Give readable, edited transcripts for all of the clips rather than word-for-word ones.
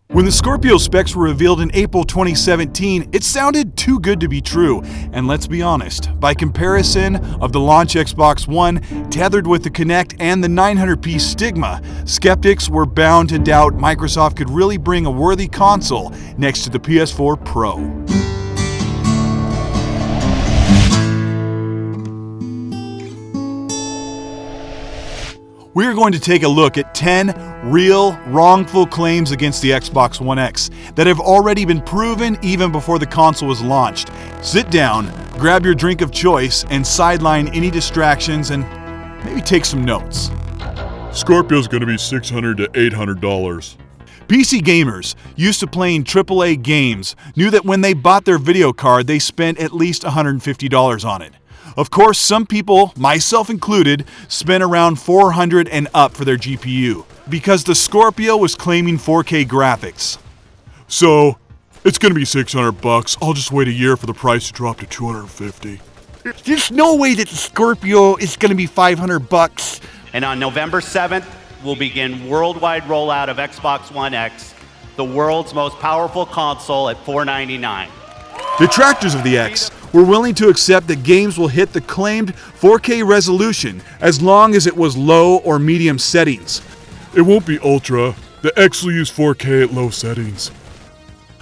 When the Scorpio specs were revealed in April 2017, it sounded too good to be true. And let's be honest, by comparison of the launch Xbox One, tethered with the Kinect and the 900p Stigma, skeptics were bound to doubt Microsoft could really bring a worthy console next to the PS4 Pro. We are going to take a look at 10 real, wrongful claims against the Xbox One X that have already been proven even before the console was launched. Sit down, grab your drink of choice, and sideline any distractions and maybe take some notes. Scorpio's gonna be $600 to $800. PC gamers used to playing AAA games knew that when they bought their video card, they spent at least $150 on it. Of course, some people, myself included, spent around $400 and up for their GPU because the Scorpio was claiming 4K graphics. So, it's gonna be $600. I'll just wait a year for the price to drop to $250. There's no way that the Scorpio is going to be $500. And on November 7th, we'll begin worldwide rollout of Xbox One X, the world's most powerful console at $499. Detractors of the X were willing to accept that games will hit the claimed 4K resolution as long as it was low or medium settings. It won't be Ultra. The X will use 4K at low settings.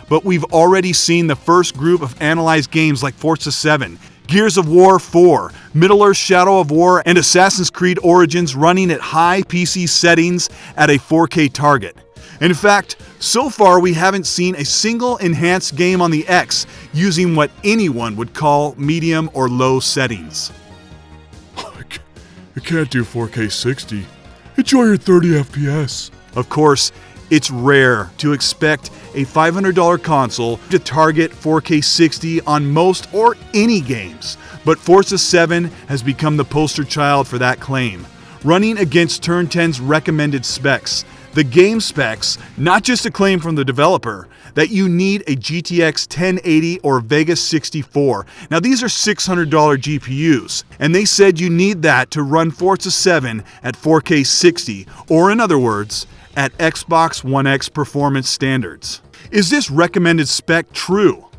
But we've already seen the first group of analyzed games like Forza 7, Gears of War 4, Middle-earth Shadow of War, and Assassin's Creed Origins running at high PC settings at a 4K target. In fact, so far we haven't seen a single enhanced game on the X using what anyone would call medium or low settings. It can't do 4K 60. Enjoy your 30 FPS. Of course, it's rare to expect a $500 console to target 4K 60 on most or any games, but Forza 7 has become the poster child for that claim, running against Turn 10's recommended specs. The game specs, not just a claim from the developer, that you need a GTX 1080 or Vega 64. Now these are $600 GPUs, and they said you need that to run Forza 7 at 4K 60, or in other words, at Xbox One X performance standards. Is this recommended spec true?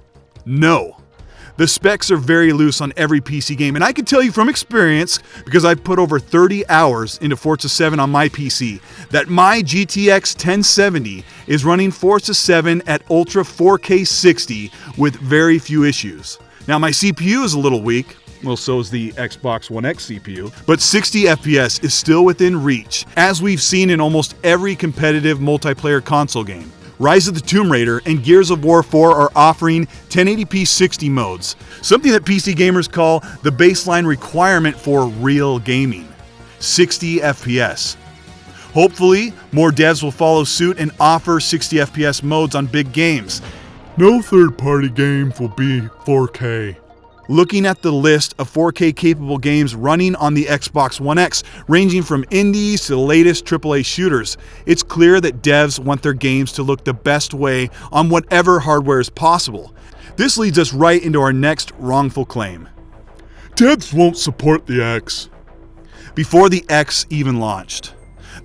No. The specs are very loose on every PC game, and I can tell you from experience, because I've put over 30 hours into Forza 7 on my PC, that my GTX 1070 is running Forza 7 at Ultra 4K 60 with very few issues. Now my CPU is a little weak, well, so is the Xbox One X CPU, but 60 FPS is still within reach, as we've seen in almost every competitive multiplayer console game. Rise of the Tomb Raider and Gears of War 4 are offering 1080p 60 modes, something that PC gamers call the baseline requirement for real gaming, 60 FPS. Hopefully, more devs will follow suit and offer 60 FPS modes on big games. No third-party games will be 4K. Looking at the list of 4K capable games running on the Xbox One X, ranging from indies to the latest AAA shooters, it's clear that devs want their games to look the best way on whatever hardware is possible. This leads us right into our next wrongful claim. Devs won't support the X. Before the X even launched,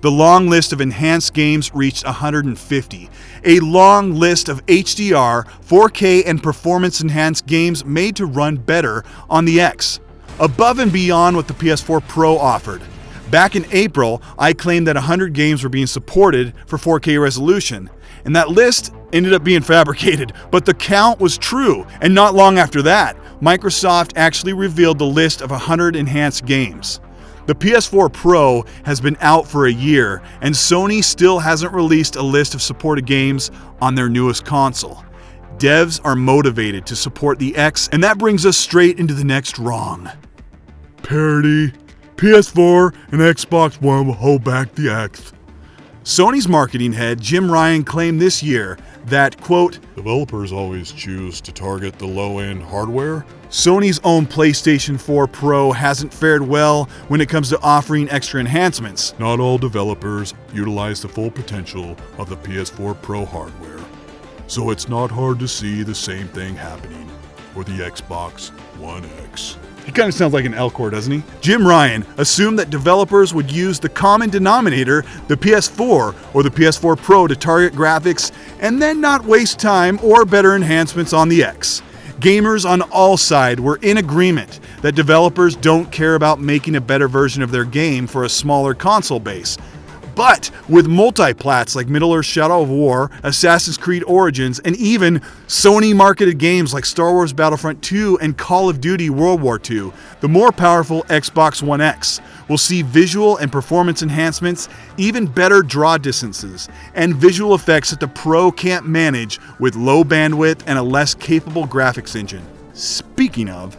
the long list of enhanced games reached 150. A long list of HDR, 4K, and performance-enhanced games made to run better on the X, above and beyond what the PS4 Pro offered. Back in April, I claimed that 100 games were being supported for 4K resolution, and that list ended up being fabricated, but the count was true, and not long after that, Microsoft actually revealed the list of 100 enhanced games. The PS4 Pro has been out for a year, and Sony still hasn't released a list of supported games on their newest console. Devs are motivated to support the X, and that brings us straight into the next wrong. PARITY. PS4 and Xbox One will hold back the X. Sony's marketing head, Jim Ryan, claimed this year that, quote, developers always choose to target the low-end hardware. Sony's own PlayStation 4 Pro hasn't fared well when it comes to offering extra enhancements. Not all developers utilize the full potential of the PS4 Pro hardware, so it's not hard to see the same thing happening for the Xbox One X. He kind of sounds like an Elcor, doesn't he? Jim Ryan assumed that developers would use the common denominator, the PS4 or the PS4 Pro, to target graphics and then not waste time or better enhancements on the X. Gamers on all sides were in agreement that developers don't care about making a better version of their game for a smaller console base. But with multi-plats like Middle-earth Shadow of War, Assassin's Creed Origins, and even Sony-marketed games like Star Wars Battlefront 2 and Call of Duty World War II, the more powerful Xbox One X will see visual and performance enhancements, even better draw distances, and visual effects that the Pro can't manage with low bandwidth and a less capable graphics engine. Speaking of,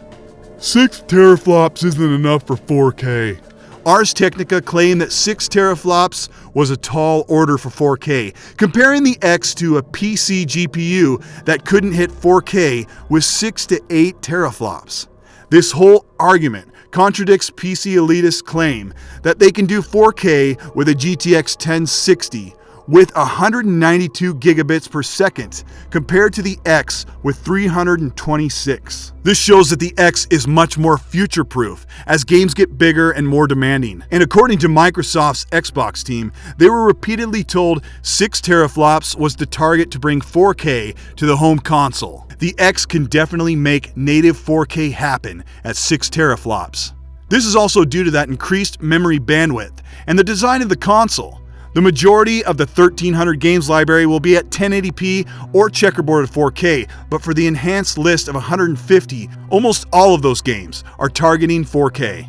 6 teraflops isn't enough for 4K. Ars Technica claimed that 6 teraflops was a tall order for 4K, comparing the X to a PC GPU that couldn't hit 4K with 6 to 8 teraflops. This whole argument contradicts PC elitists' claim that they can do 4K with a GTX 1060 with 192 gigabits per second compared to the X with 326. This shows that the X is much more future-proof as games get bigger and more demanding. And according to Microsoft's Xbox team, they were repeatedly told 6 teraflops was the target to bring 4K to the home console. The X can definitely make native 4K happen at 6 teraflops. This is also due to that increased memory bandwidth and the design of the console. The majority of the 1300 games library will be at 1080p or checkerboard at 4K, but for the enhanced list of 150, almost all of those games are targeting 4K.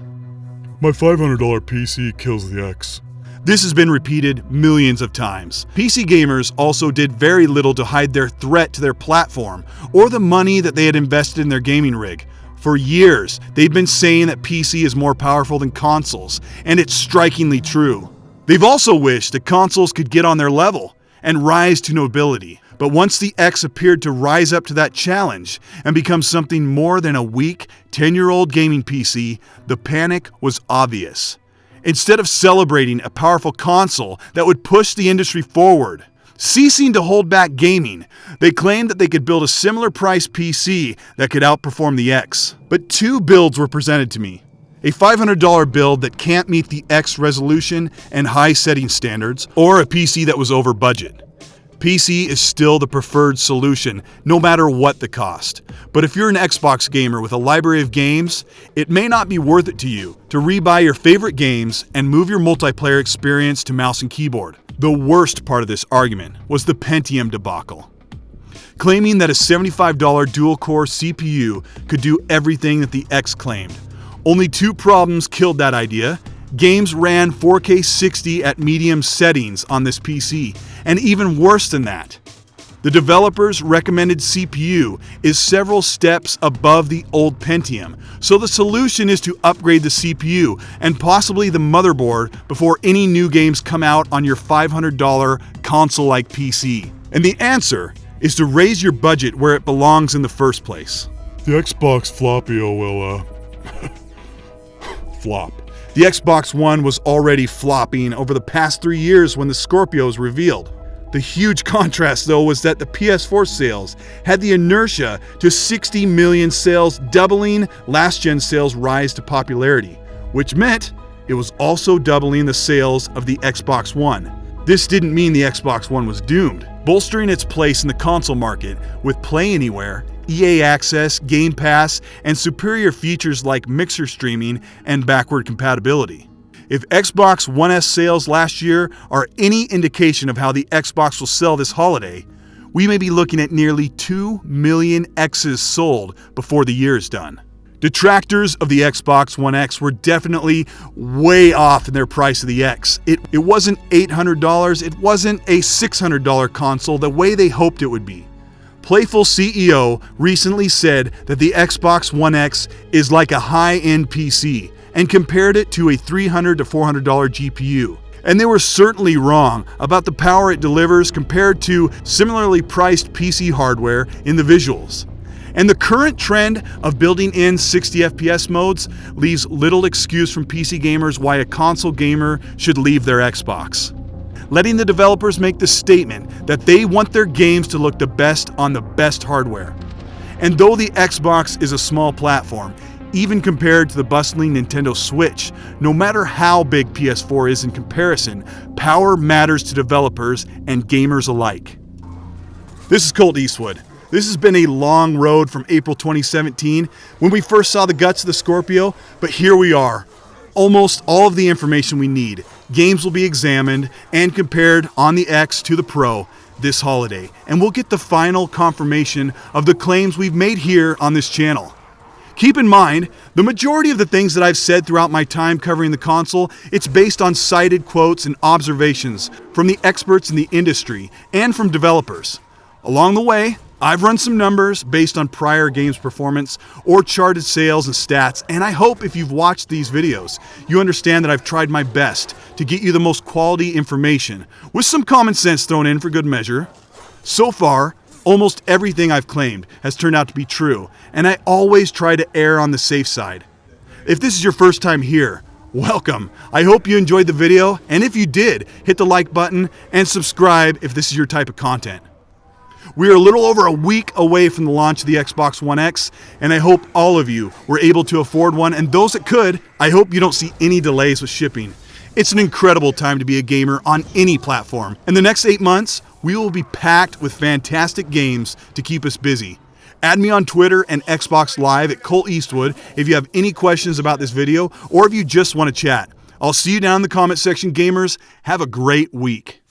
My $500 PC kills the X. This has been repeated millions of times. PC gamers also did very little to hide their threat to their platform or the money that they had invested in their gaming rig. For years, they've been saying that PC is more powerful than consoles, and it's strikingly true. They've also wished that consoles could get on their level and rise to nobility. But once the X appeared to rise up to that challenge and become something more than a weak, 10-year-old gaming PC, the panic was obvious. Instead of celebrating a powerful console that would push the industry forward, ceasing to hold back gaming, they claimed that they could build a similar priced PC that could outperform the X. But 2 builds were presented to me. A $500 build that can't meet the X resolution and high setting standards, or a PC that was over budget. PC is still the preferred solution, no matter what the cost. But if you're an Xbox gamer with a library of games, it may not be worth it to you to rebuy your favorite games and move your multiplayer experience to mouse and keyboard. The worst part of this argument was the Pentium debacle. Claiming that a $75 dual-core CPU could do everything that the X claimed. Only 2 problems killed that idea. Games ran 4K 60 at medium settings on this PC, and even worse than that, the developer's recommended CPU is several steps above the old Pentium, so the solution is to upgrade the CPU and possibly the motherboard before any new games come out on your $500 console-like PC. And the answer is to raise your budget where it belongs in the first place. The Xbox FLOPIO will, flop. The Xbox One was already flopping over the past 3 years when the Scorpio was revealed. The huge contrast, though, was that the PS4 sales had the inertia to 60 million sales, doubling last-gen sales' rise to popularity, which meant it was also doubling the sales of the Xbox One. This didn't mean the Xbox One was doomed, bolstering its place in the console market with Play Anywhere, EA Access, Game Pass, and superior features like mixer streaming and backward compatibility. If Xbox One S sales last year are any indication of how the Xbox will sell this holiday, we may be looking at nearly 2 million X's sold before the year is done. Detractors of the Xbox One X were definitely way off in their price of the X. It wasn't $800, it wasn't a $600 console the way they hoped it would be. Playful CEO recently said that the Xbox One X is like a high-end PC and compared it to a $300 to $400 GPU. And they were certainly wrong about the power it delivers compared to similarly priced PC hardware in the visuals. And the current trend of building in 60 FPS modes leaves little excuse from PC gamers why a console gamer should leave their Xbox. Letting the developers make the statement that they want their games to look the best on the best hardware. And though the Xbox is a small platform, even compared to the bustling Nintendo Switch. No matter how big PS4 is in comparison, power matters to developers and gamers alike. This is Colt Eastwood. This has been a long road from April 2017 when we first saw the guts of the Scorpio, but here we are. Almost all of the information we need. Games will be examined and compared on the X to the Pro this holiday, and we'll get the final confirmation of the claims we've made here on this channel. Keep in mind, the majority of the things that I've said throughout my time covering the console, it's based on cited quotes and observations from the experts in the industry and from developers. Along the way, I've run some numbers based on prior games performance or charted sales and stats, and I hope if you've watched these videos, you understand that I've tried my best to get you the most quality information, with some common sense thrown in for good measure. So far, almost everything I've claimed has turned out to be true, and I always try to err on the safe side. If this is your first time here, welcome. I hope you enjoyed the video, and if you did, hit the like button and subscribe if this is your type of content. We are a little over a week away from the launch of the Xbox One X, and I hope all of you were able to afford one, and those that could, I hope you don't see any delays with shipping. It's an incredible time to be a gamer on any platform. In the next 8 months, we will be packed with fantastic games to keep us busy. Add me on Twitter and Xbox Live at Colt Eastwood if you have any questions about this video or if you just want to chat. I'll see you down in the comment section, gamers. Have a great week.